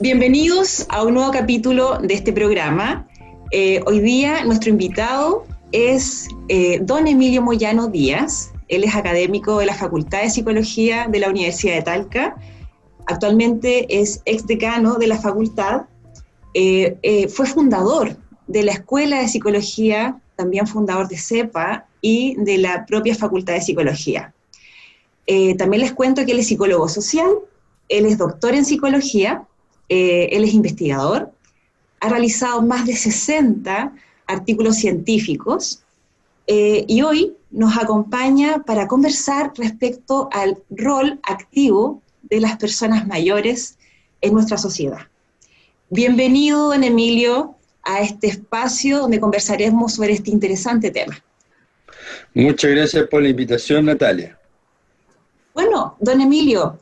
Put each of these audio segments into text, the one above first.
Bienvenidos a un nuevo capítulo de este programa. Hoy día nuestro invitado es don Emilio Moyano Díaz. Él es académico de la Facultad de Psicología de la Universidad de Talca. Actualmente es exdecano de la facultad. Fue fundador de la Escuela de Psicología, también fundador de CEPA y de la propia Facultad de Psicología. También les cuento que él es psicólogo social, él es doctor en psicología, él es investigador, ha realizado más de 60 artículos científicos y hoy nos acompaña para conversar respecto al rol activo de las personas mayores en nuestra sociedad. Bienvenido, don Emilio, a este espacio donde conversaremos sobre este interesante tema. Muchas gracias por la invitación, Natalia. Bueno, don Emilio,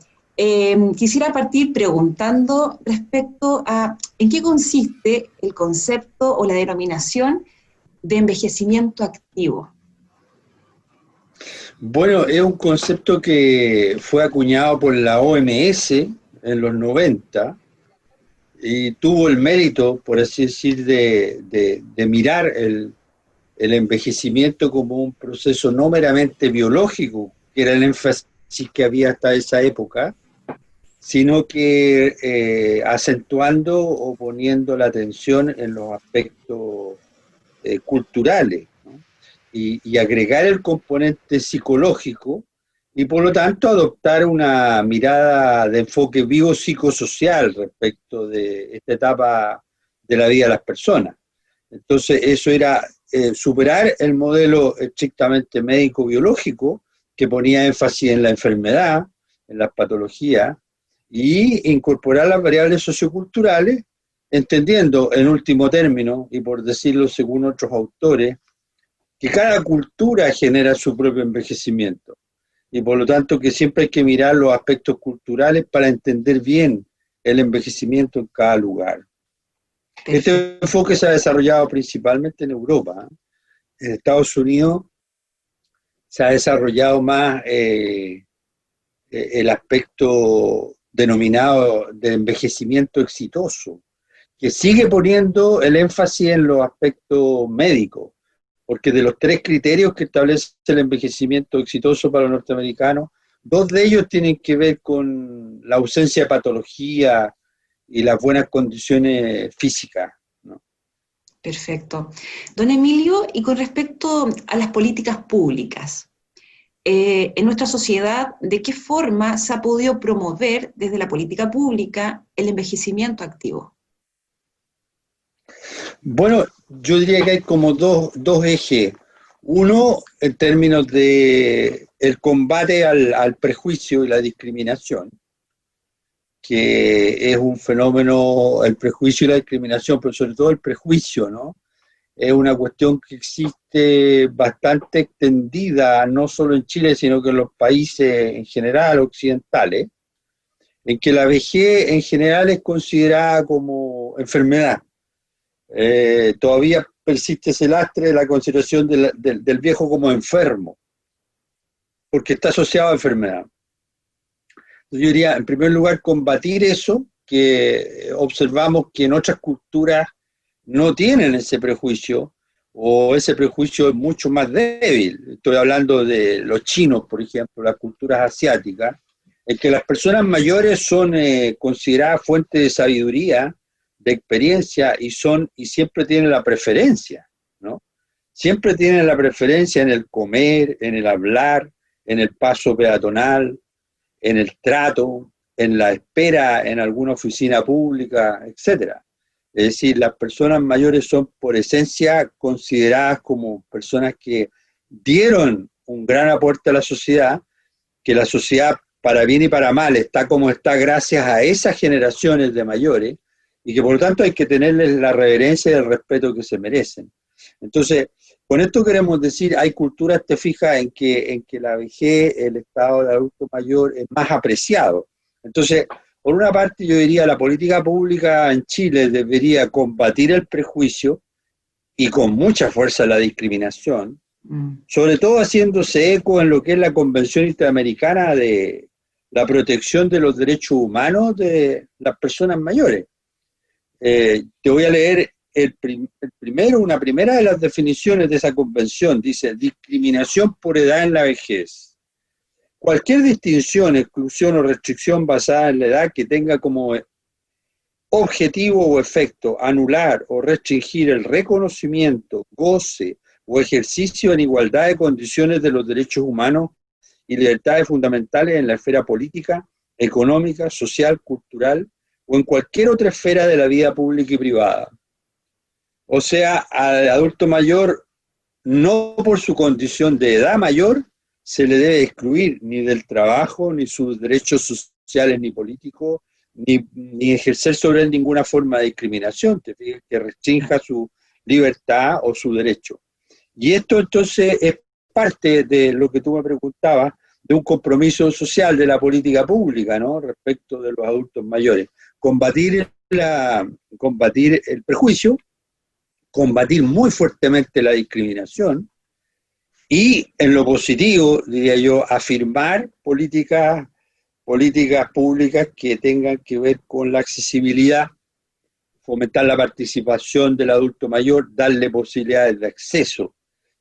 quisiera partir preguntando respecto a en qué consiste el concepto o la denominación de envejecimiento activo. Bueno, es un concepto que fue acuñado por la OMS en los 90 y tuvo el mérito, por así decir, de mirar el envejecimiento como un proceso no meramente biológico, que era el énfasis que había hasta esa época, sino que acentuando o poniendo la atención en los aspectos culturales, ¿no? Y agregar el componente psicológico y por lo tanto adoptar una mirada de enfoque biopsicosocial respecto de esta etapa de la vida de las personas. Entonces eso era superar el modelo estrictamente médico-biológico que ponía énfasis en la enfermedad, en las patologías, y incorporar las variables socioculturales, entendiendo en último término, y por decirlo según otros autores, que cada cultura genera su propio envejecimiento, y por lo tanto que siempre hay que mirar los aspectos culturales para entender bien el envejecimiento en cada lugar. Este enfoque se ha desarrollado principalmente en Europa. En Estados Unidos se ha desarrollado más el aspecto denominado de envejecimiento exitoso, que sigue poniendo el énfasis en los aspectos médicos, porque de los 3 criterios que establece el envejecimiento exitoso para los norteamericanos, 2 de ellos tienen que ver con la ausencia de patología y las buenas condiciones físicas, ¿no? Perfecto. Don Emilio, y con respecto a las políticas públicas, en nuestra sociedad, ¿de qué forma se ha podido promover desde la política pública el envejecimiento activo? Bueno, yo diría que hay como dos ejes. Uno, en términos de el combate al prejuicio y la discriminación, que es un fenómeno, el prejuicio y la discriminación, pero sobre todo el prejuicio, ¿no? Es una cuestión que existe bastante extendida, no solo en Chile, sino que en los países en general occidentales, en que la vejez en general es considerada como enfermedad. Todavía persiste ese lastre de la consideración del viejo como enfermo, porque está asociado a enfermedad. Yo diría, en primer lugar, combatir eso, que observamos que en otras culturas no tienen ese prejuicio, o ese prejuicio es mucho más débil. Estoy hablando de los chinos, por ejemplo, las culturas asiáticas, en que las personas mayores son consideradas fuente de sabiduría, de experiencia, y siempre tienen la preferencia, ¿no? Siempre tienen la preferencia en el comer, en el hablar, en el paso peatonal, en el trato, en la espera en alguna oficina pública, etcétera. Es decir, las personas mayores son por esencia consideradas como personas que dieron un gran aporte a la sociedad, que la sociedad para bien y para mal está como está gracias a esas generaciones de mayores, y que por lo tanto hay que tenerles la reverencia y el respeto que se merecen. Entonces, con esto queremos decir, hay culturas, te fijas, en que la vejez, el estado del adulto mayor es más apreciado. Entonces, por una parte yo diría la política pública en Chile debería combatir el prejuicio y con mucha fuerza la discriminación, sobre todo haciéndose eco en lo que es la Convención Interamericana de la protección de los derechos humanos de las personas mayores. Te voy a leer una primera de las definiciones de esa convención. Dice: discriminación por edad en la vejez. Cualquier distinción, exclusión o restricción basada en la edad que tenga como objetivo o efecto anular o restringir el reconocimiento, goce o ejercicio en igualdad de condiciones de los derechos humanos y libertades fundamentales en la esfera política, económica, social, cultural o en cualquier otra esfera de la vida pública y privada. O sea, al adulto mayor, no por su condición de edad mayor, se le debe excluir ni del trabajo, ni sus derechos sociales ni políticos, ni ejercer sobre él ninguna forma de discriminación, que restrinja su libertad o su derecho. Y esto entonces es parte de lo que tú me preguntabas, de un compromiso social de la política pública, ¿no?, respecto de los adultos mayores. Combatir el prejuicio, combatir muy fuertemente la discriminación y, en lo positivo, diría yo, afirmar políticas públicas que tengan que ver con la accesibilidad, fomentar la participación del adulto mayor, darle posibilidades de acceso.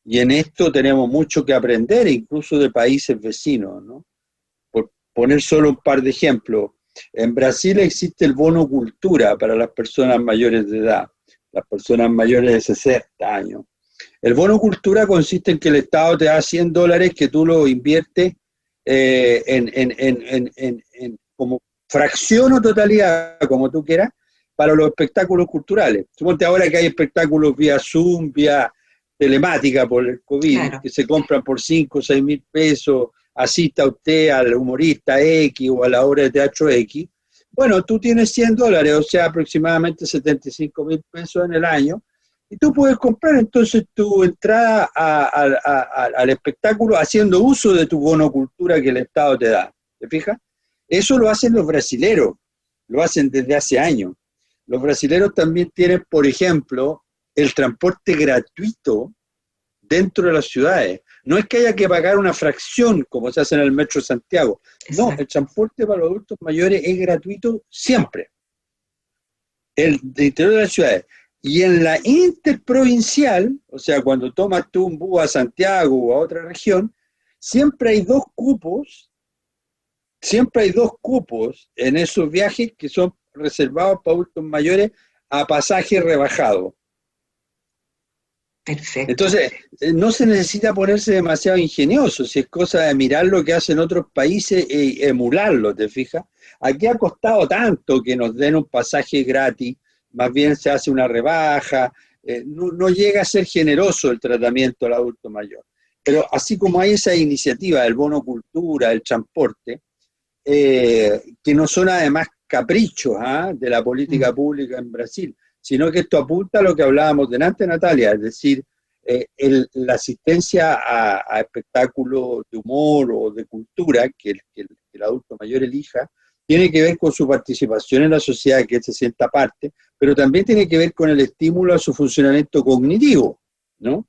Y en esto tenemos mucho que aprender, incluso de países vecinos, ¿no? Por poner solo un par de ejemplos. En Brasil existe el bono cultura para las personas mayores de edad, las personas mayores de 60 años. El bono cultura consiste en que el Estado te da $100 que tú lo inviertes como fracción o totalidad, como tú quieras, para los espectáculos culturales. Suponte ahora que hay espectáculos vía Zoom, vía telemática por el COVID, claro, que se compran por 5 o 6 mil pesos, asista usted al humorista X o a la obra de teatro X. Bueno, tú tienes $100, o sea, aproximadamente 75 mil pesos en el año, y tú puedes comprar entonces tu entrada al espectáculo haciendo uso de tu bono cultura que el Estado te da. ¿Te fijas? Eso lo hacen los brasileros, lo hacen desde hace años. Los brasileros también tienen, por ejemplo, el transporte gratuito dentro de las ciudades. No es que haya que pagar una fracción como se hace en el Metro de Santiago. Exacto. No, el transporte para los adultos mayores es gratuito siempre. El interior de las ciudades. Y en la interprovincial, o sea, cuando tomas tú un bus a Santiago o a otra región, siempre hay dos cupos en esos viajes que son reservados para adultos mayores a pasaje rebajado. Perfecto. Entonces, no se necesita ponerse demasiado ingenioso, si es cosa de mirar lo que hacen otros países y emularlo, ¿te fijas? Aquí ha costado tanto que nos den un pasaje gratis, más bien se hace una rebaja, no llega a ser generoso el tratamiento al adulto mayor. Pero así como hay esa iniciativa del bono cultura, el transporte, que no son además caprichos de la política pública en Brasil, sino que esto apunta a lo que hablábamos delante, Natalia, es decir, la asistencia a espectáculos de humor o de cultura que el adulto mayor elija, tiene que ver con su participación en la sociedad, que él se sienta parte, pero también tiene que ver con el estímulo a su funcionamiento cognitivo, ¿no?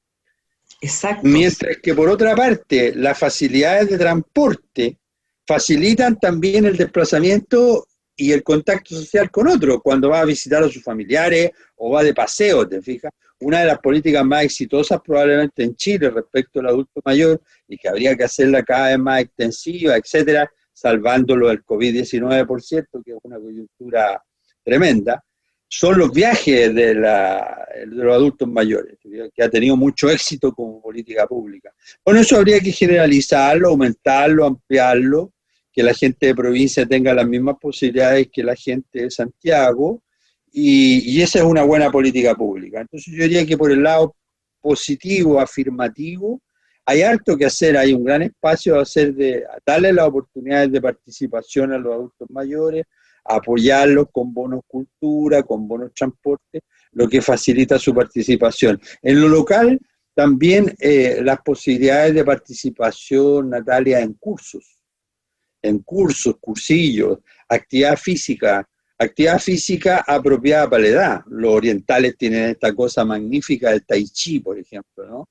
Exacto. Mientras que, por otra parte, las facilidades de transporte facilitan también el desplazamiento y el contacto social con otros, cuando va a visitar a sus familiares o va de paseo, ¿te fijas? Una de las políticas más exitosas probablemente en Chile respecto al adulto mayor, y que habría que hacerla cada vez más extensiva, etcétera, salvándolo del COVID-19, por cierto, que es una coyuntura tremenda, son los viajes de los adultos mayores, que ha tenido mucho éxito como política pública. Bueno, eso habría que generalizarlo, aumentarlo, ampliarlo, que la gente de provincia tenga las mismas posibilidades que la gente de Santiago, y esa es una buena política pública. Entonces yo diría que por el lado positivo, afirmativo, hay harto que hacer, hay un gran espacio de darle las oportunidades de participación a los adultos mayores, apoyarlos con bonos cultura, con bonos transporte, lo que facilita su participación. En lo local, también las posibilidades de participación, Natalia, en cursos, cursillos, actividad física, Actividad física apropiada para la edad. Los orientales tienen esta cosa magnífica del tai chi, por ejemplo, ¿no?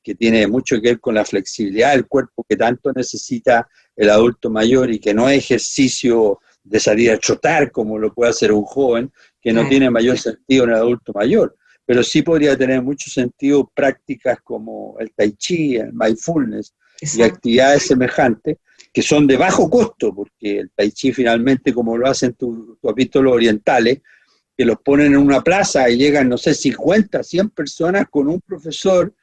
Que tiene mucho que ver con la flexibilidad del cuerpo que tanto necesita el adulto mayor y que no es ejercicio de salir a trotar como lo puede hacer un joven, que no tiene mayor sentido en el adulto mayor, pero sí podría tener mucho sentido prácticas como el tai chi, el mindfulness y actividades semejantes que son de bajo costo, porque el tai chi finalmente, como lo hacen tú has visto los orientales, que los ponen en una plaza y llegan, no sé, 50, 100 personas con un profesor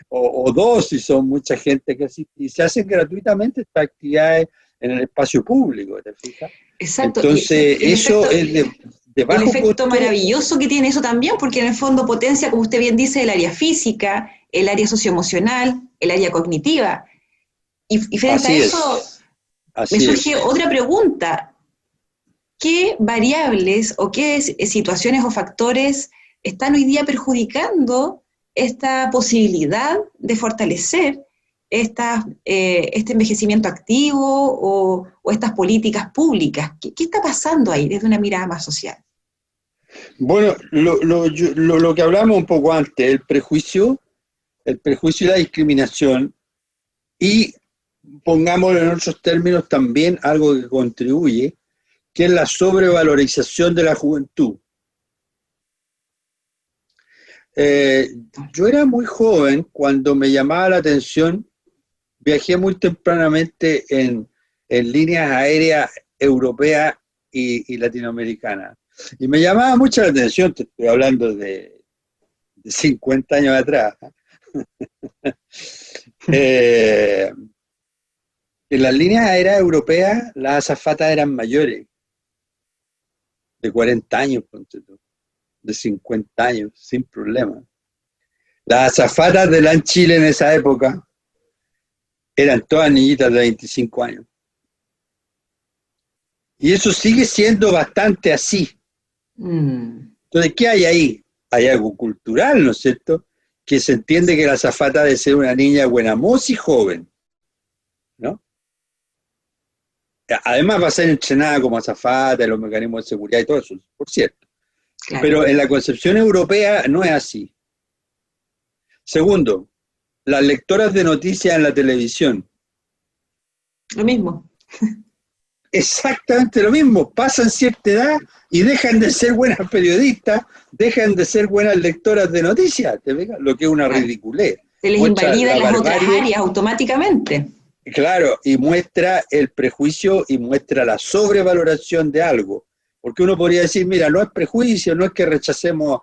o dos, si son mucha gente que asiste, y se hacen gratuitamente estas actividades en el espacio público, ¿te fijas? Exacto. Entonces, Y eso es de bajo costo. El efecto maravilloso que tiene eso también, porque en el fondo potencia, como usted bien dice, el área física, el área socioemocional, el área cognitiva. Y frente a eso, me surge otra pregunta. ¿Qué variables o qué situaciones o factores están hoy día perjudicando esta posibilidad de fortalecer este envejecimiento activo o estas políticas públicas? ¿Qué está pasando ahí desde una mirada más social? Bueno, lo que hablamos un poco antes, el prejuicio y la discriminación, y pongámoslo en otros términos también algo que contribuye, que es la sobrevalorización de la juventud. Yo era muy joven cuando me llamaba la atención, viajé muy tempranamente en líneas aéreas europeas y latinoamericanas, y me llamaba mucho la atención, te estoy hablando de 50 años atrás, en las líneas aéreas europeas las azafatas eran mayores, de 40 años, de 50 años, sin problema. Las azafatas de LAN Chile en esa época eran todas niñitas de 25 años. Y eso sigue siendo bastante así. Entonces, ¿qué hay ahí? Hay algo cultural, ¿no es cierto? Que se entiende que la azafata debe ser una niña buena moza y joven, ¿no? Además va a ser entrenada como azafata, los mecanismos de seguridad y todo eso, por cierto. Claro. Pero en la concepción europea no es así. Segundo, las lectoras de noticias en la televisión. Lo mismo. Exactamente lo mismo. Pasan cierta edad y dejan de ser buenas periodistas, dejan de ser buenas lectoras de noticias, ¿te ves? Lo que es una ridiculez. Se les invalida las otras áreas automáticamente. Claro, y muestra el prejuicio y muestra la sobrevaloración de algo. Porque uno podría decir, mira, no es prejuicio, no es que rechacemos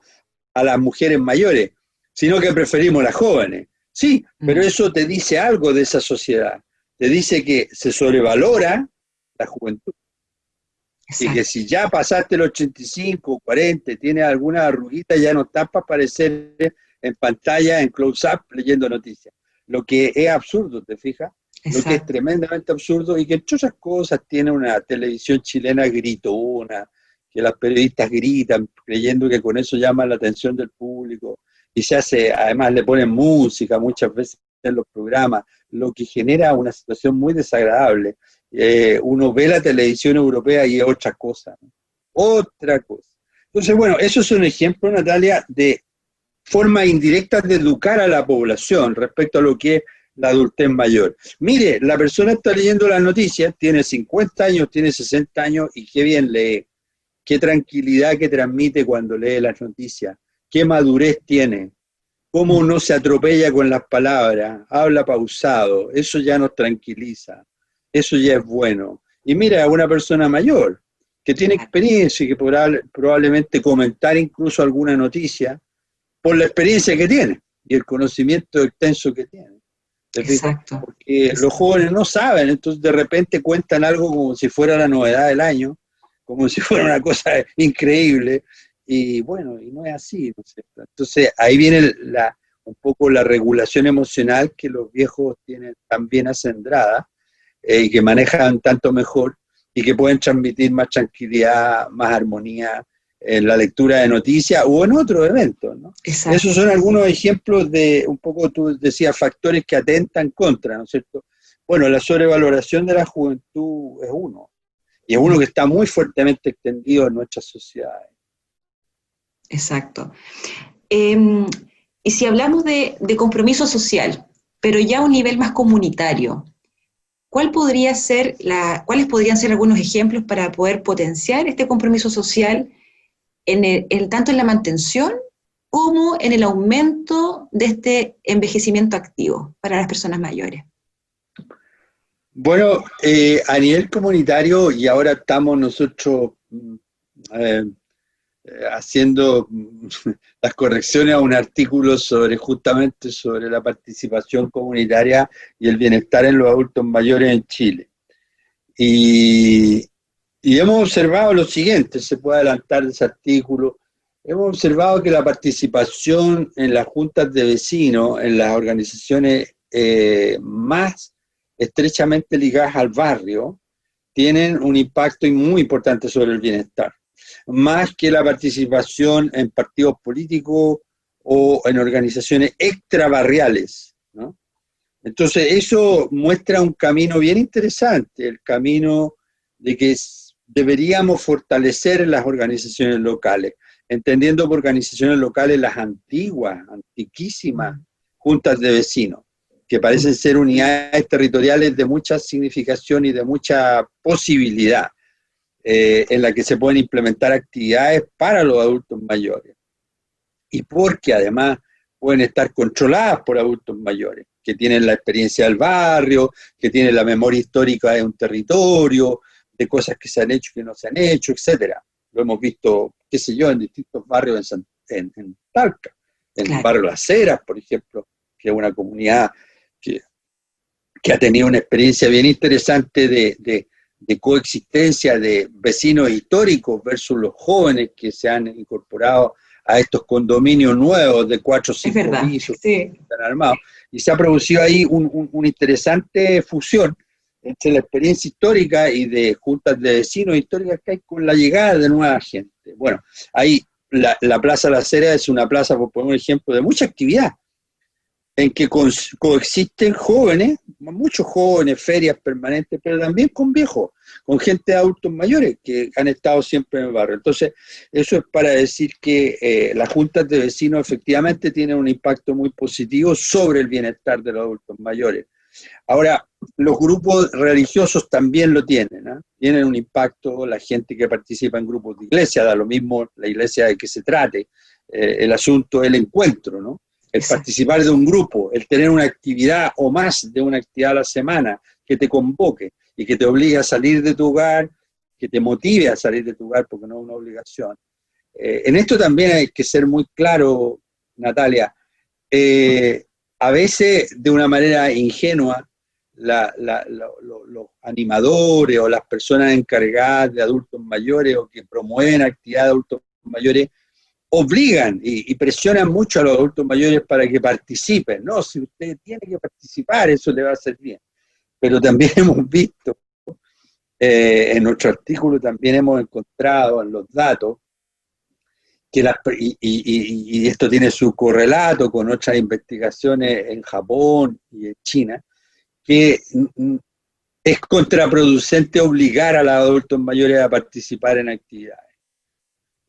a las mujeres mayores, sino que preferimos a las jóvenes. Sí, pero eso te dice algo de esa sociedad. Te dice que se sobrevalora la juventud. Exacto. Y que si ya pasaste los 85, 40, tienes alguna arruguita, ya no estás para aparecer en pantalla, en close-up, leyendo noticias. Lo que es absurdo, ¿te fijas? Exacto. Lo que es tremendamente absurdo y que entre otras cosas tiene una televisión chilena gritona, que las periodistas gritan creyendo que con eso llaman la atención del público y se hace, además le ponen música muchas veces en los programas, lo que genera una situación muy desagradable. Uno ve la televisión europea y es otra cosa, ¿no? Otra cosa. Entonces, bueno, eso es un ejemplo, Natalia, de formas indirectas de educar a la población respecto a lo que es la adultez mayor. Mire, la persona está leyendo las noticias, tiene 50 años, tiene 60 años y qué bien lee, qué tranquilidad que transmite cuando lee las noticias, qué madurez tiene, cómo no se atropella con las palabras, habla pausado, eso ya nos tranquiliza, eso ya es bueno. Y mira, una persona mayor que tiene experiencia y que podrá probablemente comentar incluso alguna noticia por la experiencia que tiene y el conocimiento extenso que tiene. Exacto. Porque los jóvenes no saben, entonces de repente cuentan algo como si fuera la novedad del año, como si fuera una cosa increíble, y bueno, y no es así, ¿no es cierto? Entonces ahí viene un poco la regulación emocional que los viejos tienen también acendrada, y que manejan tanto mejor, y que pueden transmitir más tranquilidad, más armonía en la lectura de noticias o en otros eventos, ¿no? Exacto. Esos son algunos ejemplos de, un poco tú decías, factores que atentan contra, ¿no es cierto? Bueno, la sobrevaloración de la juventud es uno. Y es uno que está muy fuertemente extendido en nuestras sociedades. Exacto. Y si hablamos de compromiso social, pero ya a un nivel más comunitario, ¿cuáles podrían ser algunos ejemplos para poder potenciar este compromiso social tanto en la mantención como en el aumento de este envejecimiento activo para las personas mayores? Bueno, a nivel comunitario, y ahora estamos nosotros haciendo las correcciones a un artículo justamente sobre la participación comunitaria y el bienestar en los adultos mayores en Chile. Y hemos observado lo siguiente, se puede adelantar de ese artículo. Hemos observado que la participación en las juntas de vecinos, en las organizaciones más estrechamente ligadas al barrio, tienen un impacto muy importante sobre el bienestar, más que la participación en partidos políticos o en organizaciones extrabarriales, ¿no? Entonces eso muestra un camino bien interesante, el camino de que deberíamos fortalecer las organizaciones locales, entendiendo por organizaciones locales las antiguas, antiquísimas juntas de vecinos, que parecen ser unidades territoriales de mucha significación y de mucha posibilidad, en la que se pueden implementar actividades para los adultos mayores. Y porque además pueden estar controladas por adultos mayores, que tienen la experiencia del barrio, que tienen la memoria histórica de un territorio, de cosas que se han hecho y que no se han hecho, etcétera. Lo hemos visto, qué sé yo, en distintos barrios en Talca, en el barrio Las Heras, por ejemplo, que es una comunidad que ha tenido una experiencia bien interesante de coexistencia de vecinos históricos versus los jóvenes que se han incorporado a estos condominios nuevos de 4 o 5 pisos que están armados. Y se ha producido ahí una interesante fusión entre la experiencia histórica y de juntas de vecinos históricas que hay con la llegada de nueva gente. Bueno, ahí la Plaza La Cera es una plaza, por poner un ejemplo, de mucha actividad, en que coexisten jóvenes, muchos jóvenes, ferias permanentes, pero también con viejos, con gente de adultos mayores que han estado siempre en el barrio. Entonces, eso es para decir que las juntas de vecinos efectivamente tienen un impacto muy positivo sobre el bienestar de los adultos mayores. Ahora, los grupos religiosos también lo tienen, ¿eh? Tienen un impacto, la gente que participa en grupos de iglesia, da lo mismo la iglesia de que se trate, el asunto es el encuentro, ¿no? El participar de un grupo, el tener una actividad o más de una actividad a la semana que te convoque y que te obligue a salir de tu hogar, que te motive a salir de tu hogar porque no es una obligación. En esto también hay que ser muy claro, Natalia. A veces, de una manera ingenua, los animadores o las personas encargadas de adultos mayores o que promueven actividades de adultos mayores obligan y presionan mucho a los adultos mayores para que participen. No, si usted tiene que participar, eso le va a hacer bien. Pero también hemos visto, en nuestro artículo también hemos encontrado en los datos, que y esto tiene su correlato con otras investigaciones en Japón y en China, que es contraproducente obligar a los adultos mayores a participar en actividades.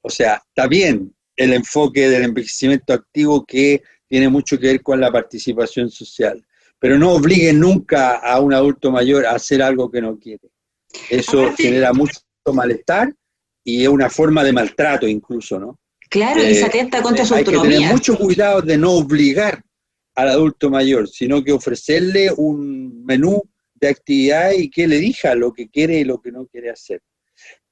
O sea, está bien el enfoque del envejecimiento activo que tiene mucho que ver con la participación social, pero no obliguen nunca a un adulto mayor a hacer algo que no quiere. Eso genera mucho malestar y es una forma de maltrato incluso, ¿no? Claro, y se atenta contra su autonomía. Hay que tener mucho cuidado de no obligar al adulto mayor, sino que ofrecerle un menú de actividades y que él elija lo que quiere y lo que no quiere hacer.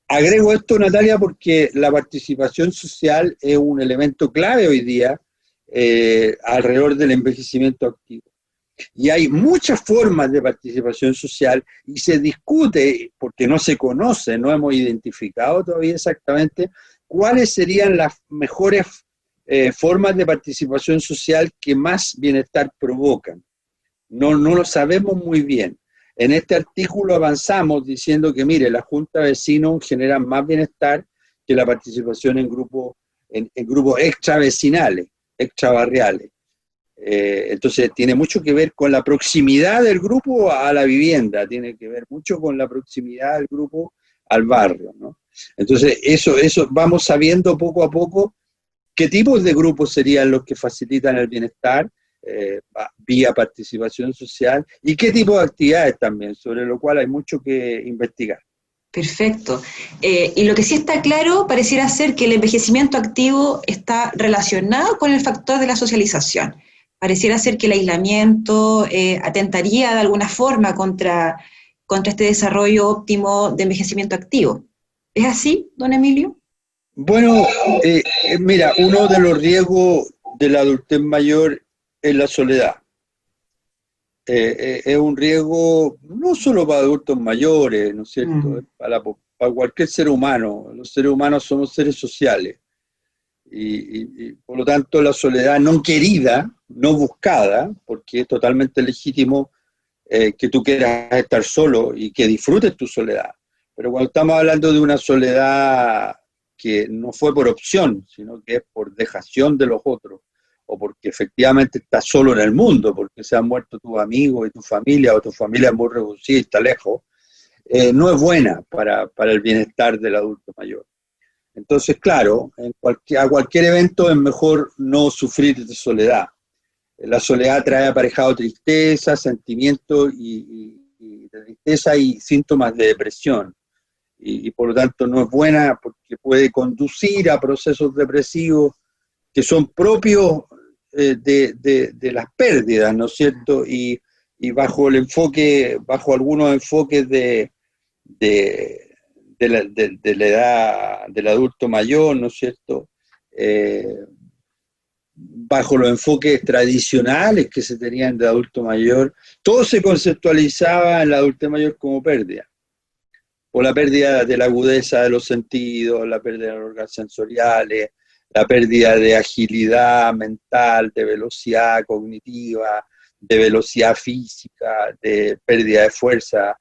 Agrego esto, Natalia, porque la participación social es un elemento clave hoy día alrededor del envejecimiento activo. Y hay muchas formas de participación social y se discute, porque no se conoce, no hemos identificado todavía exactamente cuáles serían las mejores formas de participación social que más bienestar provocan. No lo sabemos muy bien. En este artículo avanzamos diciendo que, mire, la junta de vecinos genera más bienestar que la participación en grupos extravecinales, extrabarriales. Entonces tiene mucho que ver con la proximidad del grupo a la vivienda, tiene que ver mucho con la proximidad del grupo al barrio, ¿no? Entonces, eso vamos sabiendo poco a poco qué tipos de grupos serían los que facilitan el bienestar vía participación social y qué tipo de actividades también, sobre lo cual hay mucho que investigar. Perfecto. Y lo que sí está claro, pareciera ser que el envejecimiento activo está relacionado con el factor de la socialización. Pareciera ser que el aislamiento atentaría de alguna forma contra este desarrollo óptimo de envejecimiento activo. ¿Es así, don Emilio? Bueno, mira, uno de los riesgos de la adultez mayor es la soledad. Es un riesgo no solo para adultos mayores, ¿no es cierto? Es para cualquier ser humano. Los seres humanos somos seres sociales y por lo tanto la soledad no querida, no buscada, porque es totalmente legítimo que tú quieras estar solo y que disfrutes tu soledad. Pero cuando estamos hablando de una soledad que no fue por opción, sino que es por dejación de los otros, o porque efectivamente estás solo en el mundo, porque se han muerto tus amigos y tu familia, o tu familia es muy reducida y está lejos, no es buena para el bienestar del adulto mayor. Entonces, claro, a cualquier evento es mejor no sufrir de soledad. La soledad trae aparejado tristeza, sentimientos y de tristeza y síntomas de depresión. Y por lo tanto no es buena porque puede conducir a procesos depresivos que son propios de las pérdidas, ¿no es cierto? Y bajo el enfoque, bajo algunos enfoques de la edad del adulto mayor, ¿no es cierto? Bajo los enfoques tradicionales que se tenían de adulto mayor, todo se conceptualizaba en la adultez mayor como pérdida. O la pérdida de la agudeza de los sentidos, la pérdida de los órganos sensoriales, la pérdida de agilidad mental, de velocidad cognitiva, de velocidad física, de pérdida de fuerza,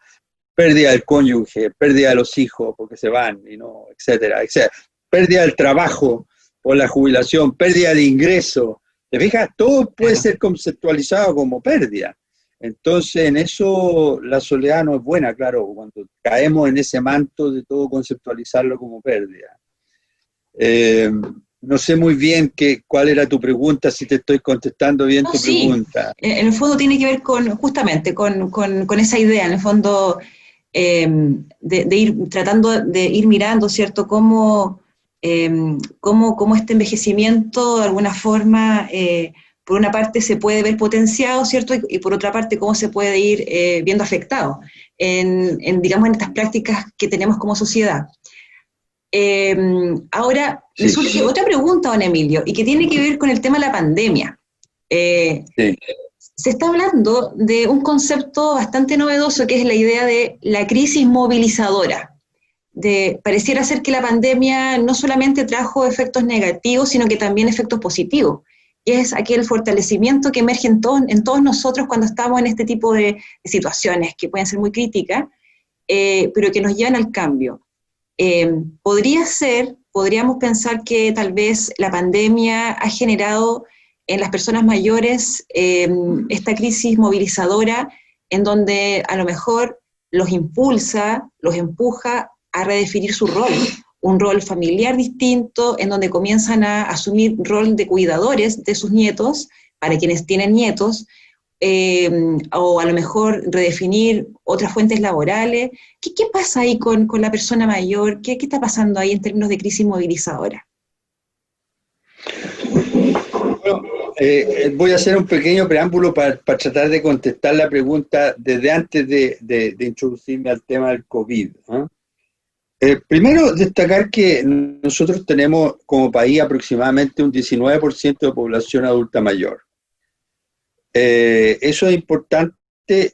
pérdida del cónyuge, pérdida de los hijos porque se van, y no, etcétera, etcétera. Pérdida del trabajo por la jubilación, pérdida de ingreso. ¿Te fijas? Todo puede ser conceptualizado como pérdida. Entonces, en eso la soledad no es buena, claro, cuando caemos en ese manto de todo conceptualizarlo como pérdida. No sé muy bien cuál era tu pregunta, si te estoy contestando bien No, tu sí. pregunta. En el fondo tiene que ver justamente con esa idea, en el fondo, de ir tratando de ir mirando, ¿cierto?, cómo este envejecimiento de alguna forma, por una parte se puede ver potenciado, ¿cierto?, y por otra parte cómo se puede ir viendo afectado digamos, en estas prácticas que tenemos como sociedad. Ahora, me surge otra pregunta, don Emilio, y que tiene que ver con el tema de la pandemia. Sí. Se está hablando de un concepto bastante novedoso, que es la idea de la crisis movilizadora. Pareciera ser que la pandemia no solamente trajo efectos negativos, sino que también efectos positivos. Y es aquel fortalecimiento que emerge en todos nosotros cuando estamos en este tipo de situaciones, que pueden ser muy críticas, pero que nos llevan al cambio. Podríamos pensar que tal vez la pandemia ha generado en las personas mayores esta crisis movilizadora en donde a lo mejor los impulsa, los empuja a redefinir su rol, un rol familiar distinto, en donde comienzan a asumir rol de cuidadores de sus nietos, para quienes tienen nietos, o a lo mejor redefinir otras fuentes laborales. ¿Qué pasa ahí con la persona mayor? ¿Qué está pasando ahí en términos de crisis movilizadora? Bueno, voy a hacer un pequeño preámbulo para tratar de contestar la pregunta desde antes de introducirme al tema del COVID. Primero, destacar que nosotros tenemos como país aproximadamente un 19% de población adulta mayor. Eso es importante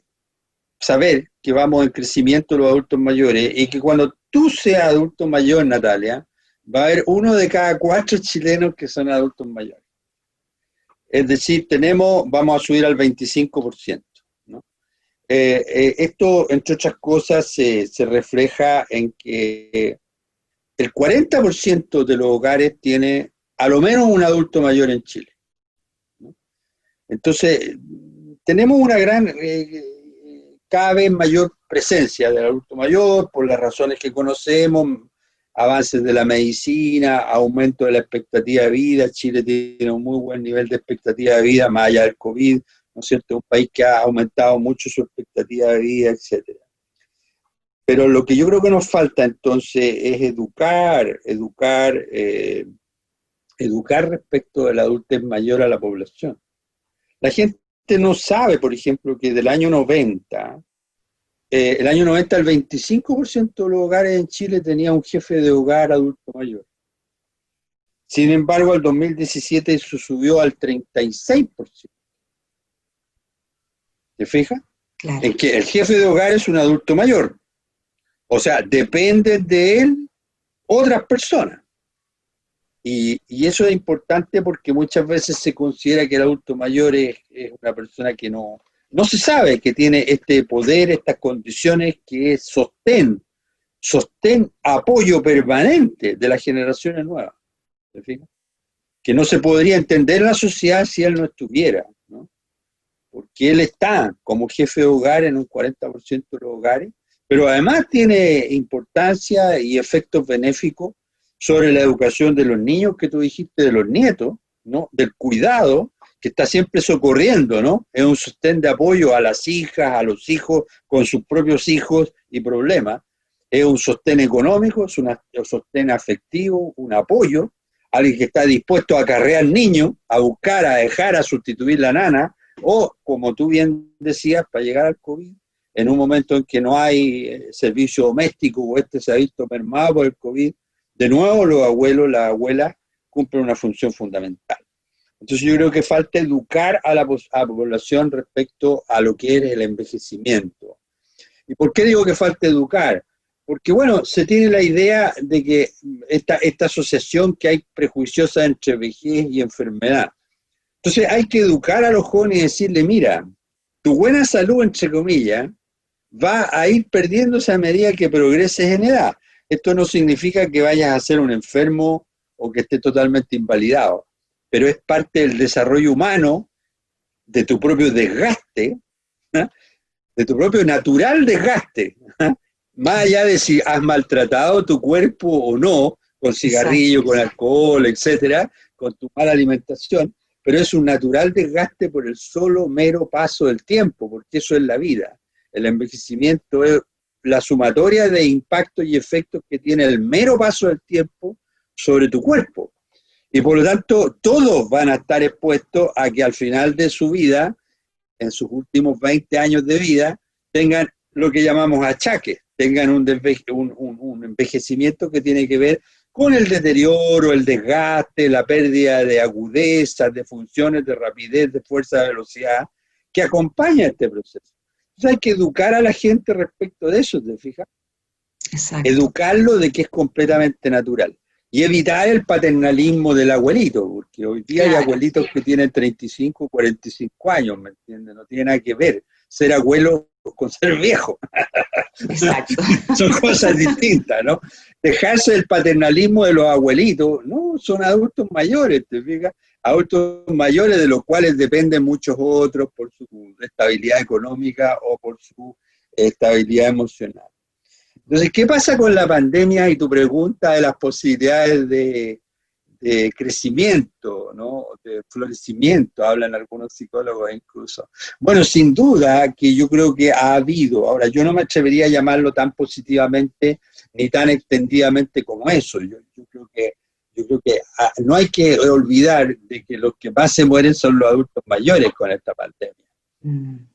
saber, que vamos en crecimiento los adultos mayores y que cuando tú seas adulto mayor, Natalia, va a haber 1 de cada 4 chilenos que son adultos mayores. Es decir, vamos a subir al 25%, ¿no? Esto, entre otras cosas, se refleja en que el 40% de los hogares tiene a lo menos un adulto mayor en Chile, ¿no? Entonces, tenemos una gran cada vez mayor presencia del adulto mayor, por las razones que conocemos, avances de la medicina, aumento de la expectativa de vida. Chile tiene un muy buen nivel de expectativa de vida, más allá del COVID, ¿no es cierto? Un país que ha aumentado mucho su expectativa de vida, etcétera. Pero lo que yo creo que nos falta entonces es educar respecto de la adultez mayor a la población. La gente no sabe, por ejemplo, que del año 90, el año 90 el 25% de los hogares en Chile tenía un jefe de hogar adulto mayor. Sin embargo, al 2017 eso subió al 36%. ¿Te fijas? Claro. Es que el jefe de hogar es un adulto mayor. O sea, dependen de él otras personas. Y eso es importante porque muchas veces se considera que el adulto mayor es una persona que no se sabe que tiene este poder, estas condiciones, que es sostén, apoyo permanente de las generaciones nuevas. ¿Te fijas? Que no se podría entender la sociedad si él no estuviera, ¿no? Porque él está como jefe de hogar en un 40% de los hogares, pero además tiene importancia y efectos benéficos sobre la educación de los niños, que tú dijiste, de los nietos, ¿no? Del cuidado, que está siempre socorriendo, ¿no? Es un sostén de apoyo a las hijas, a los hijos, con sus propios hijos y problemas. Es un sostén económico, es un sostén afectivo, un apoyo, alguien que está dispuesto a acarrear niños, a buscar, a dejar, a sustituir la nana, o, como tú bien decías, para llegar al COVID, en un momento en que no hay servicio doméstico o se ha visto mermado por el COVID, de nuevo los abuelos, las abuelas cumplen una función fundamental. Entonces yo creo que falta educar a la población respecto a lo que es el envejecimiento. ¿Y por qué digo que falta educar? Porque, bueno, se tiene la idea de que esta asociación que hay prejuiciosa entre vejez y enfermedad. Entonces hay que educar a los jóvenes y decirle, mira, tu buena salud, entre comillas, va a ir perdiéndose a medida que progreses en edad. Esto no significa que vayas a ser un enfermo o que estés totalmente invalidado, pero es parte del desarrollo humano, de tu propio desgaste, ¿eh? De tu propio natural desgaste, ¿eh? Más allá de si has maltratado tu cuerpo o no, con cigarrillo, con alcohol, etcétera, con tu mala alimentación, pero es un natural desgaste por el solo mero paso del tiempo, porque eso es la vida. El envejecimiento es la sumatoria de impactos y efectos que tiene el mero paso del tiempo sobre tu cuerpo. Y por lo tanto, todos van a estar expuestos a que al final de su vida, en sus últimos 20 años de vida, tengan lo que llamamos achaques, tengan un envejecimiento que tiene que ver con el deterioro, el desgaste, la pérdida de agudeza, de funciones, de rapidez, de fuerza, de velocidad, que acompaña este proceso. Entonces hay que educar a la gente respecto de eso, ¿te fijas? Exacto. Educarlo de que es completamente natural. Y evitar el paternalismo del abuelito, porque hoy día hay abuelitos que tienen 35, 45 años, ¿me entiendes? No tiene nada que ver ser abuelo con ser viejo. Exacto. Son cosas distintas, ¿no? Dejarse del paternalismo de los abuelitos, no, son adultos mayores, ¿te fijas? Adultos mayores de los cuales dependen muchos otros por su estabilidad económica o por su estabilidad emocional. Entonces, ¿qué pasa con la pandemia y tu pregunta de las posibilidades de crecimiento, ¿no? De florecimiento, hablan algunos psicólogos incluso? Bueno, sin duda que yo creo que ha habido, ahora yo no me atrevería a llamarlo tan positivamente ni tan extendidamente como eso. Yo creo que no hay que olvidar de que los que más se mueren son los adultos mayores con esta pandemia.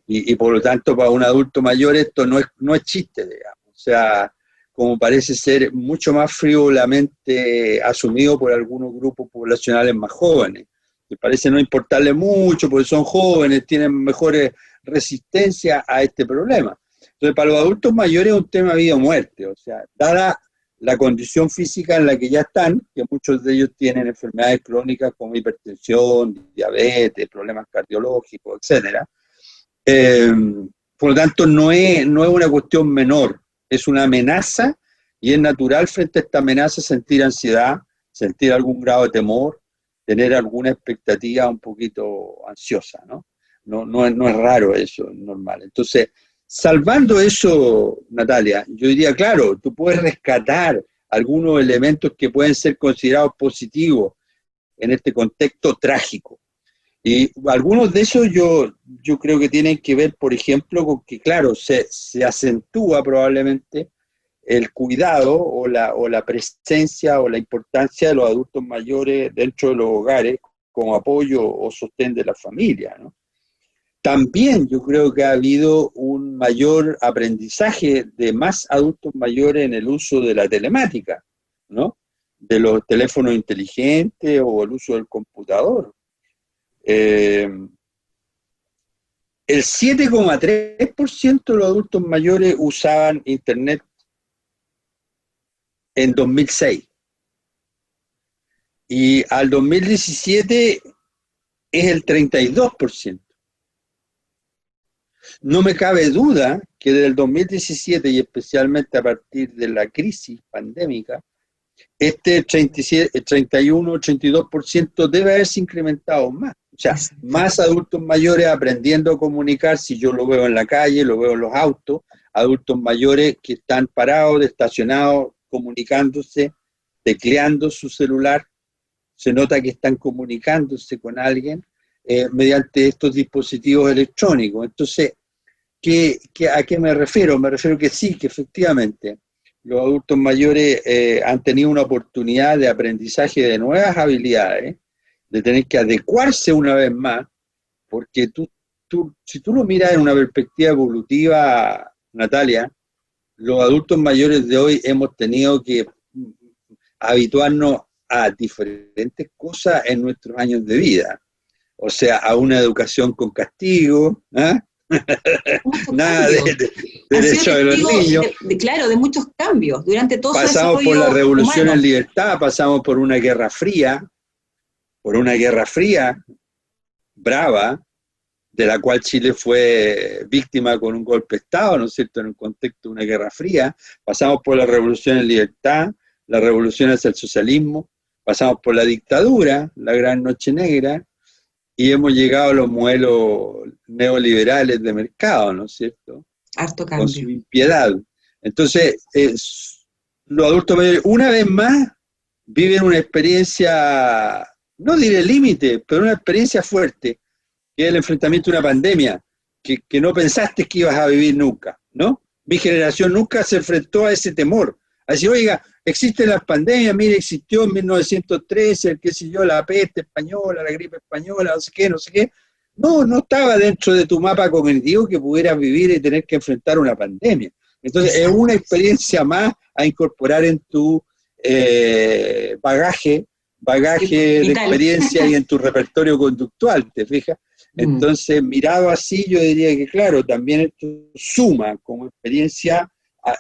Y por lo tanto, para un adulto mayor esto no es chiste, digamos. O sea, como parece ser mucho más frívolamente asumido por algunos grupos poblacionales más jóvenes, que parece no importarle mucho porque son jóvenes, tienen mejores resistencias a este problema. Entonces, para los adultos mayores es un tema vida o muerte, o sea, dada la condición física en la que ya están, que muchos de ellos tienen enfermedades crónicas como hipertensión, diabetes, problemas cardiológicos, etcétera. Por lo tanto, no es una cuestión menor, es una amenaza y es natural frente a esta amenaza sentir ansiedad, sentir algún grado de temor, tener alguna expectativa un poquito ansiosa, ¿no? No es raro eso, es normal. Entonces, Salvando eso, Natalia, yo diría, claro, tú puedes rescatar algunos elementos que pueden ser considerados positivos en este contexto trágico. Y algunos de esos yo creo que tienen que ver, por ejemplo, con que, claro, se acentúa probablemente el cuidado o la presencia o la importancia de los adultos mayores dentro de los hogares como apoyo o sostén de la familia, ¿no? También yo creo que ha habido un mayor aprendizaje de más adultos mayores en el uso de la telemática, ¿no? De los teléfonos inteligentes o el uso del computador. El 7,3% de los adultos mayores usaban Internet en 2006. Y al 2017 es el 32%. No me cabe duda que desde el 2017 y especialmente a partir de la crisis pandémica, este 37, 31, 82% debe haberse incrementado más. O sea, más adultos mayores aprendiendo a comunicar, si yo lo veo en la calle, lo veo en los autos, adultos mayores que están parados, estacionados, comunicándose, tecleando su celular, se nota que están comunicándose con alguien mediante estos dispositivos electrónicos. Entonces, ¿a qué me refiero? Me refiero que sí, que efectivamente los adultos mayores han tenido una oportunidad de aprendizaje de nuevas habilidades, de tener que adecuarse una vez más, porque si tú lo miras en una perspectiva evolutiva, Natalia, los adultos mayores de hoy hemos tenido que habituarnos a diferentes cosas en nuestros años de vida. O sea, a una educación con castigo, ¿eh? Nada de derecho de los niños. Claro, de muchos cambios durante todo su desarrollo. Pasamos por la revolución humano. en libertad, pasamos por una guerra fría brava, de la cual Chile fue víctima con un golpe de Estado, ¿no es cierto?, en el contexto de una guerra fría. Pasamos por la revolución en libertad, la revolución hacia el socialismo, pasamos por la dictadura, la gran noche negra, y hemos llegado a los modelos neoliberales de mercado, ¿no es cierto? Harto cambio. Con su impiedad. Entonces, los adultos mayores, una vez más, viven una experiencia, no diré límite, pero una experiencia fuerte, que es el enfrentamiento a una pandemia, que no pensaste que ibas a vivir nunca, ¿no? Mi generación nunca se enfrentó a ese temor. Así, oiga, existen las pandemias, mire, existió en 1913, qué sé yo, la peste española, la gripe española, no sé qué, no sé qué. No estaba dentro de tu mapa cognitivo que pudieras vivir y tener que enfrentar una pandemia. Entonces, es una experiencia más a incorporar en tu bagaje de experiencia y en tu repertorio conductual, ¿te fijas? Entonces, mirado así, yo diría que, claro, también esto suma como experiencia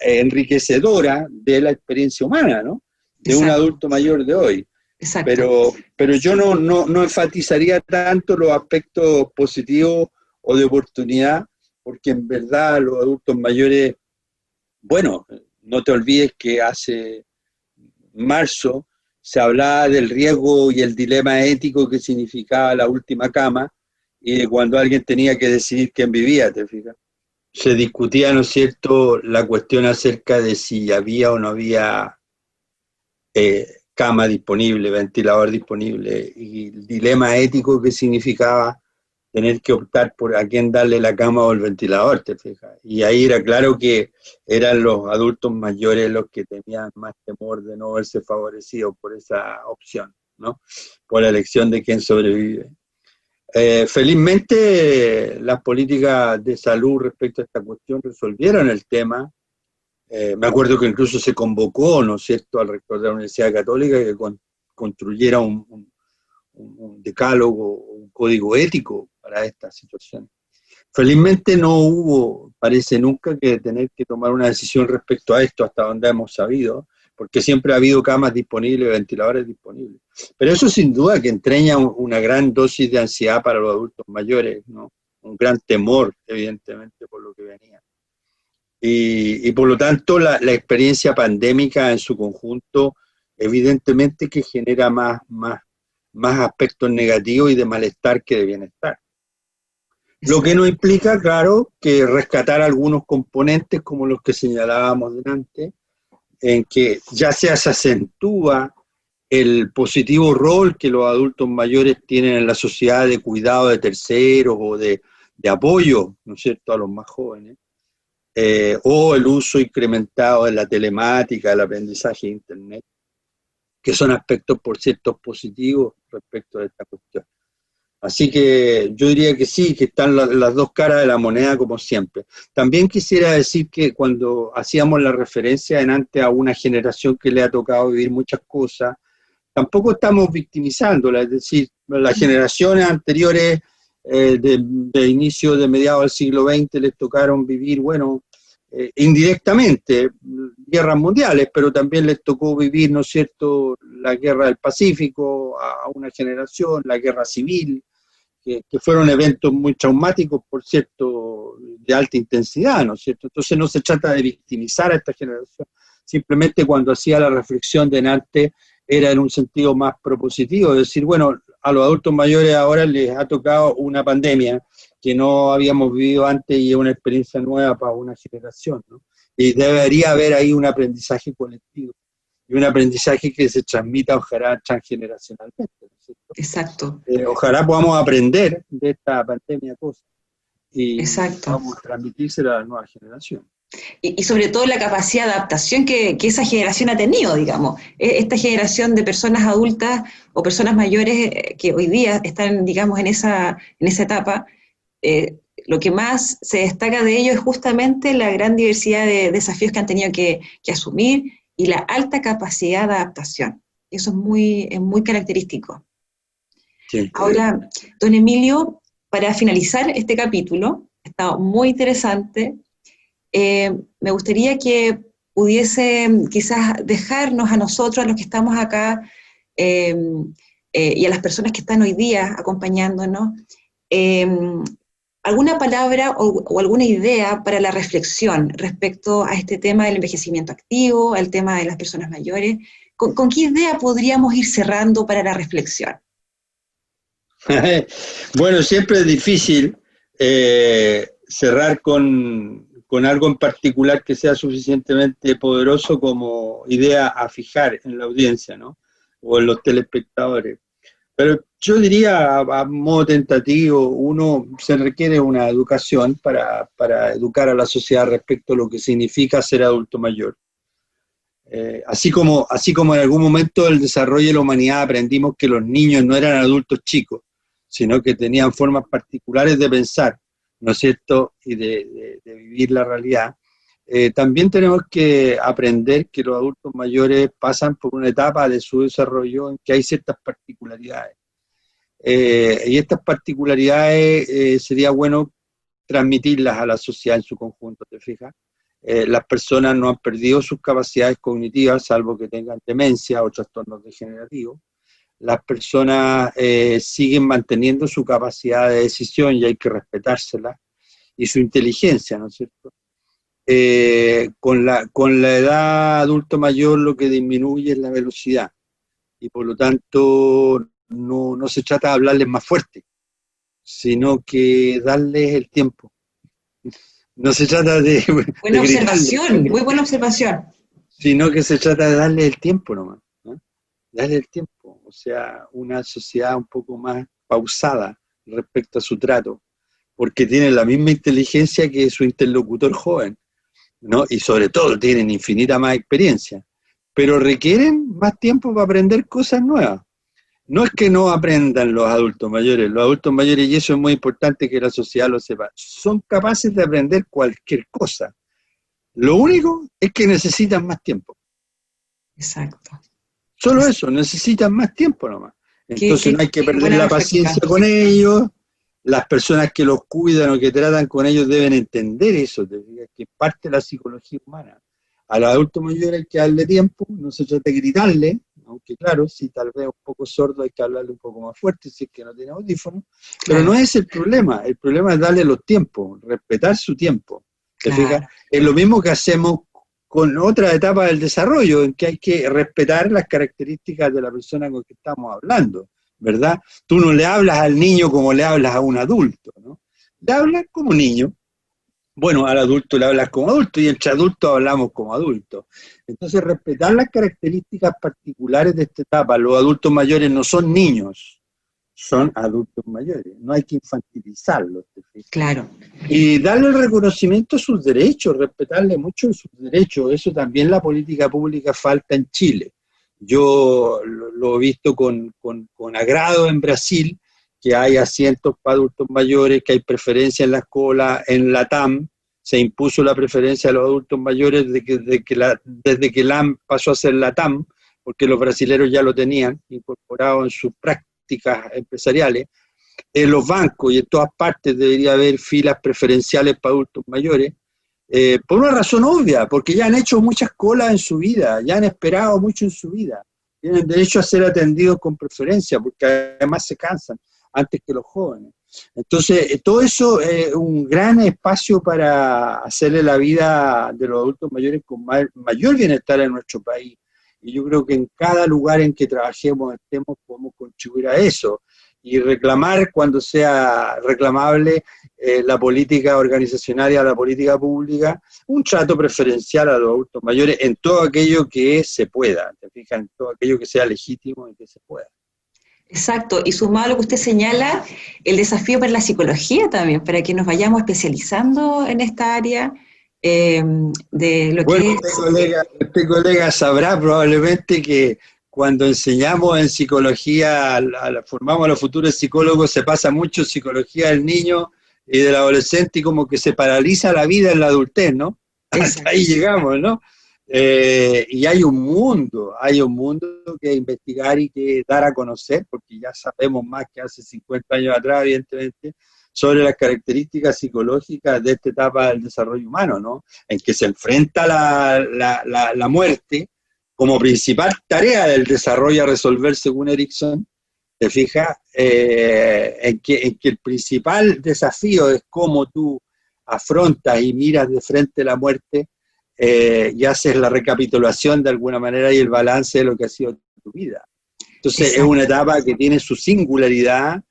enriquecedora de la experiencia humana, ¿no? De un adulto mayor de hoy. Exacto. Pero yo no enfatizaría tanto los aspectos positivos o de oportunidad, porque en verdad los adultos mayores, bueno, no te olvides que hace marzo se hablaba del riesgo y el dilema ético que significaba la última cama, y cuando alguien tenía que decidir quién vivía, ¿te fijas? Se discutía, ¿no es cierto?, la cuestión acerca de si había o no había cama disponible, ventilador disponible, y el dilema ético que significaba tener que optar por a quién darle la cama o el ventilador, ¿te fijas? Y ahí era claro que eran los adultos mayores los que tenían más temor de no verse favorecidos por esa opción, ¿no? Por la elección de quién sobrevive. Felizmente las políticas de salud respecto a esta cuestión resolvieron el tema. Me acuerdo que incluso se convocó, ¿no es cierto?, al rector de la Universidad Católica que construyera un decálogo, un código ético para esta situación. Felizmente no hubo, parece nunca, que tener que tomar una decisión respecto a esto hasta donde hemos sabido, porque siempre ha habido camas disponibles, ventiladores disponibles. Pero eso sin duda que entraña una gran dosis de ansiedad para los adultos mayores, ¿no? Un gran temor, evidentemente, por lo que venía. Y por lo tanto, la experiencia pandémica en su conjunto, evidentemente que genera más aspectos negativos y de malestar que de bienestar. Lo que no implica, claro, que rescatar algunos componentes como los que señalábamos delante, en que ya sea se acentúa el positivo rol que los adultos mayores tienen en la sociedad de cuidado de terceros o de apoyo, ¿no es cierto?, a los más jóvenes, o el uso incrementado de la telemática, del aprendizaje de Internet, que son aspectos, por cierto, positivos respecto a esta cuestión. Así que yo diría que sí, que están las dos caras de la moneda como siempre. También quisiera decir que cuando hacíamos la referencia en antes a una generación que le ha tocado vivir muchas cosas, tampoco estamos victimizándola, es decir, las generaciones anteriores de inicio de mediados del siglo XX les tocaron vivir, bueno, indirectamente guerras mundiales, pero también les tocó vivir, ¿no es cierto?, la guerra del Pacífico a una generación, la guerra civil, que fueron eventos muy traumáticos, por cierto, de alta intensidad, ¿no es cierto? Entonces no se trata de victimizar a esta generación, simplemente cuando hacía la reflexión de Nantes era en un sentido más propositivo, es decir, bueno, a los adultos mayores ahora les ha tocado una pandemia que no habíamos vivido antes y es una experiencia nueva para una generación, ¿no? Y debería haber ahí un aprendizaje colectivo y un aprendizaje que se transmita, ojalá, transgeneracionalmente, ¿no es cierto? Exacto. Ojalá podamos aprender de esta pandemia cosa y Exacto. vamos a transmitírsela a la nueva generación. Y sobre todo la capacidad de adaptación que esa generación ha tenido, digamos. Esta generación de personas adultas o personas mayores que hoy día están, digamos, en esa etapa, lo que más se destaca de ellos es justamente la gran diversidad de desafíos que han tenido que asumir y la alta capacidad de adaptación. Eso es muy característico. Sí. Ahora, don Emilio, para finalizar este capítulo, ha estado muy interesante. Me gustaría que pudiese quizás dejarnos a nosotros, a los que estamos acá, y a las personas que están hoy día acompañándonos, alguna palabra o alguna idea para la reflexión respecto a este tema del envejecimiento activo, al tema de las personas mayores. ¿Con qué idea podríamos ir cerrando para la reflexión? Bueno, siempre es difícil cerrar con algo en particular que sea suficientemente poderoso como idea a fijar en la audiencia, ¿no? O en los telespectadores. Pero yo diría, a modo tentativo, se requiere una educación para educar a la sociedad respecto a lo que significa ser adulto mayor. Así como en algún momento del desarrollo de la humanidad aprendimos que los niños no eran adultos chicos, sino que tenían formas particulares de pensar, ¿no es cierto?, y de vivir la realidad. También tenemos que aprender que los adultos mayores pasan por una etapa de su desarrollo en que hay ciertas particularidades. Y estas particularidades sería bueno transmitirlas a la sociedad en su conjunto, ¿te fijas? Las personas no han perdido sus capacidades cognitivas, salvo que tengan demencia o trastornos degenerativos. Las personas siguen manteniendo su capacidad de decisión y hay que respetársela, y su inteligencia, ¿no es cierto? Con la edad adulto mayor lo que disminuye es la velocidad, y por lo tanto no se trata de hablarles más fuerte, sino que darles el tiempo. No se trata de Buena gritarles, observación, muy buena observación. sino que se trata de darles el tiempo nomás, ¿no? Darle el tiempo, o sea, una sociedad un poco más pausada respecto a su trato, porque tienen la misma inteligencia que su interlocutor joven, ¿no? Y sobre todo tienen infinita más experiencia, pero requieren más tiempo para aprender cosas nuevas. No es que no aprendan los adultos mayores, y eso es muy importante que la sociedad lo sepa, son capaces de aprender cualquier cosa. Lo único es que necesitan más tiempo. Exacto. Solo eso, necesitan más tiempo nomás. Entonces no hay que perder la paciencia con ellos. Las personas que los cuidan o que tratan con ellos deben entender eso, que es parte de la psicología humana. A los adultos mayores hay que darle tiempo, no se trata de gritarle, aunque claro, si tal vez un poco sordo hay que hablarle un poco más fuerte si es que no tiene audífono, pero no es el problema es darle los tiempos, respetar su tiempo. ¿Te fijas? Es lo mismo que hacemos con otra etapa del desarrollo, en que hay que respetar las características de la persona con que estamos hablando, ¿verdad? Tú no le hablas al niño como le hablas a un adulto, ¿no? le hablas como niño. Bueno, al adulto le hablas como adulto y entre adultos hablamos como adultos. Entonces, respetar las características particulares de esta etapa. Los adultos mayores no son niños, son adultos mayores. No hay que infantilizarlos. Claro. Y darle el reconocimiento a sus derechos, respetarle mucho sus derechos. Eso también la política pública falta en Chile. Yo lo he visto con agrado en Brasil, que hay asientos para adultos mayores, que hay preferencia en la escuela, en la TAM, se impuso la preferencia a los adultos mayores desde que LAM pasó a ser la TAM, porque los brasileños ya lo tenían incorporado en sus prácticas empresariales. En los bancos y en todas partes debería haber filas preferenciales para adultos mayores, por una razón obvia, porque ya han hecho muchas colas en su vida, ya han esperado mucho en su vida, tienen derecho a ser atendidos con preferencia, porque además se cansan antes que los jóvenes. Entonces, todo eso es un gran espacio para hacerle la vida de los adultos mayores con mayor bienestar en nuestro país. Y yo creo que en cada lugar en que trabajemos, estemos, podemos contribuir a eso y reclamar cuando sea reclamable la política organizacional y a la política pública, un trato preferencial a los adultos mayores en todo aquello que se pueda, ¿te fijas? En todo aquello que sea legítimo y que se pueda. Exacto, y sumado a lo que usted señala, el desafío para la psicología también, para que nos vayamos especializando en esta área de lo que es... Este colega sabrá probablemente que cuando enseñamos en psicología, formamos a los futuros psicólogos, se pasa mucho psicología del niño y del adolescente y como que se paraliza la vida en la adultez, ¿no? Hasta ahí llegamos, ¿no? Y hay un mundo que investigar y que dar a conocer, porque ya sabemos más que hace 50 años atrás, evidentemente, sobre las características psicológicas de esta etapa del desarrollo humano, ¿no? En que se enfrenta la muerte como principal tarea del desarrollo a resolver, según Erickson, te fijas, en que el principal desafío es cómo tú afrontas y miras de frente la muerte, y haces la recapitulación de alguna manera y el balance de lo que ha sido tu vida. Entonces Exacto. Es una etapa que tiene su singularidad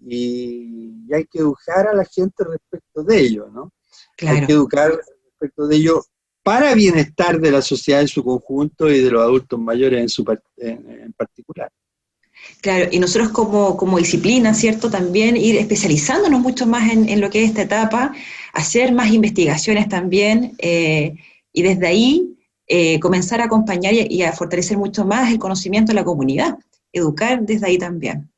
y hay que educar a la gente respecto de ello, ¿no? Claro. Hay que educar respecto de ello para bienestar de la sociedad en su conjunto y de los adultos mayores en particular. Claro, y nosotros como disciplina, ¿cierto? También ir especializándonos mucho más en lo que es esta etapa, hacer más investigaciones también, y desde ahí comenzar a acompañar y a fortalecer mucho más el conocimiento de la comunidad, educar desde ahí también.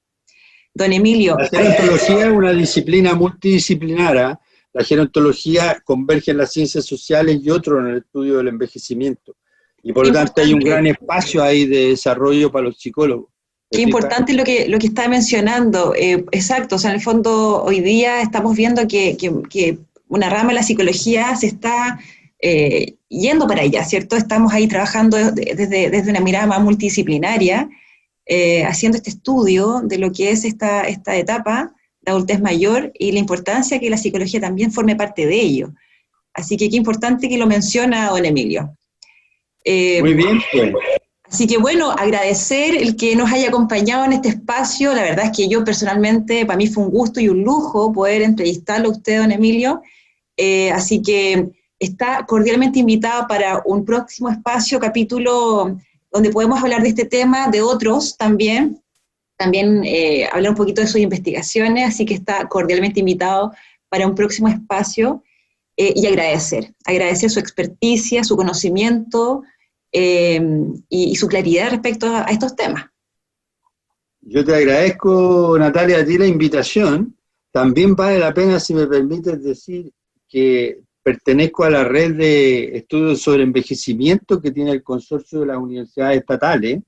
Don Emilio. La gerontología es una disciplina multidisciplinaria. La gerontología converge en las ciencias sociales y otro en el estudio del envejecimiento. Y por lo tanto hay un gran espacio ahí de desarrollo para los psicólogos. Qué importante lo que está mencionando. Exacto, o sea, en el fondo hoy día estamos viendo que una rama de la psicología se está yendo para allá, ¿cierto? Estamos ahí trabajando desde una mirada más multidisciplinaria, haciendo este estudio de lo que es esta etapa de adultez mayor y la importancia que la psicología también forme parte de ello. Así que qué importante que lo menciona don Emilio. Muy bien, pues. Así que bueno, agradecer el que nos haya acompañado en este espacio. La verdad es que yo personalmente, para mí fue un gusto y un lujo poder entrevistarlo a usted, don Emilio. Así que está cordialmente invitado para un próximo espacio, capítulo, donde podemos hablar de este tema, de otros también hablar un poquito de sus investigaciones, así que está cordialmente invitado para un próximo espacio, y agradecer su experticia, su conocimiento, y su claridad respecto a estos temas. Yo te agradezco, Natalia, a ti la invitación. También vale la pena, si me permites decir, que pertenezco a la red de estudios sobre envejecimiento que tiene el consorcio de las universidades estatales,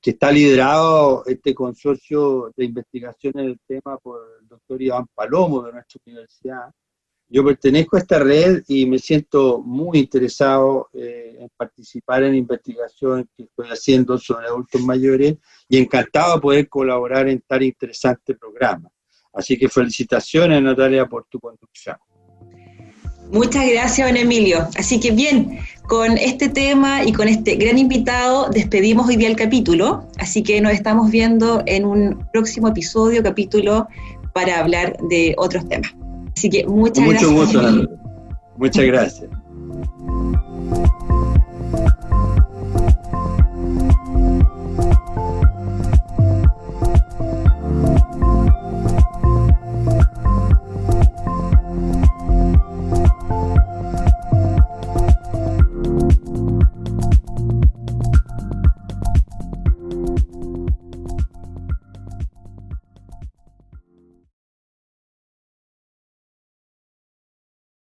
que está liderado este consorcio de investigación en el tema por el doctor Iván Palomo de nuestra universidad. Yo pertenezco a esta red y me siento muy interesado en participar en la investigación que estoy haciendo sobre adultos mayores y encantado de poder colaborar en tan interesante programa. Así que felicitaciones, Natalia, por tu conducción. Muchas gracias, don Emilio. Así que bien, con este tema y con este gran invitado despedimos hoy día el capítulo, así que nos estamos viendo en un próximo capítulo para hablar de otros temas. Así que muchas Con mucho gracias. gusto, Ana Lourdes. Muchas gracias.